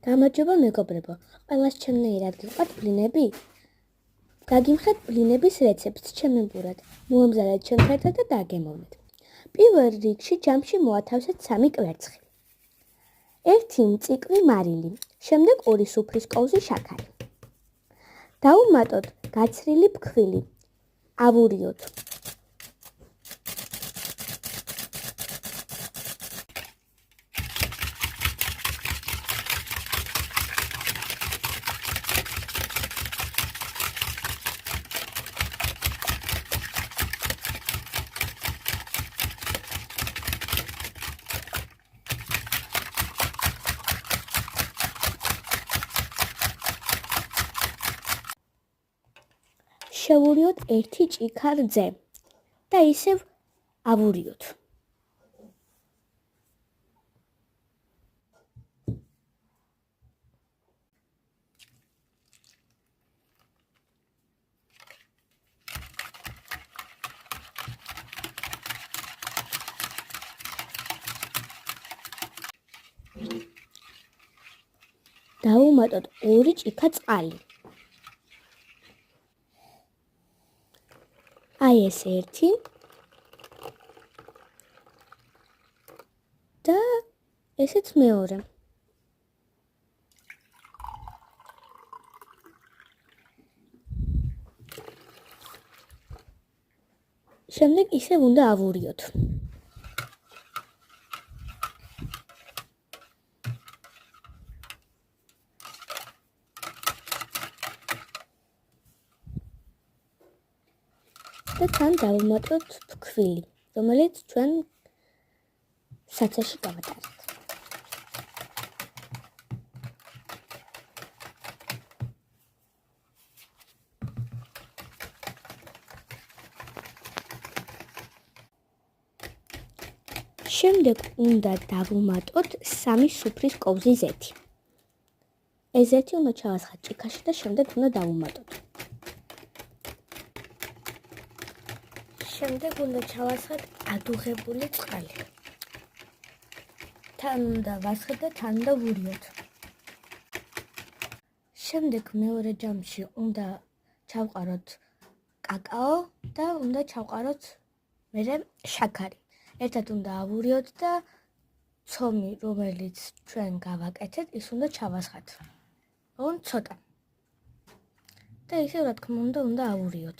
გამარჯობა მეგობრებო, ყველას ჩემნაირად გიყვართ ბლინები? გაგიმხეთ ბლინების რეცეპტს ჩემნებურად, მოამზადეთ ჩემთან ერთად და დაგემოვნეთ. პირველ რიგში ჯამში მოათავსეთ 3 კვერცხი. 1 მწიკვი მარილი, შემდეგ 2 სუფრის კოვზი შაქარი. დაუმატოთ გაცრილი ფქვილი, ავურიოთ. შევურიოთ 1 ჭიქა რძე და ისევ ავურიოთ. დავუმატოთ 2 ჭიქა წყალი. აი ეს 1 და ესეც მეორე. შემდეგ ისევ უნდა ავურიოთ. და თან დავუმატოთ ფქვილი, რომელიც ჩვენ საცაში გავატარეთ. შემდეგ უნდა დავუმატოთ 3 სუფრის კოვზი ზეთი. ეს ზეთი უნდა ჩავასხათ ჭიქაში და შემდეგ უნდა დავუმატოთ. შემდეგ უნდა ჩავასხათ ადუღებული წყალი. თან უნდა ვასხეთ და თან უნდა ვურიოთ. შემდეგ მეორე ჯამში უნდა ჩავყაროთ კაკაო და უნდა ჩავყაროთ მერე შაქარი. ერთად უნდა ავურიოთ და ცომი, რომელიც ჩვენ გავაკეთეთ, ის უნდა ჩავასხათ. ოღონდ ცოტა. და ისევ რა თქმა უნდა ავურიოთ.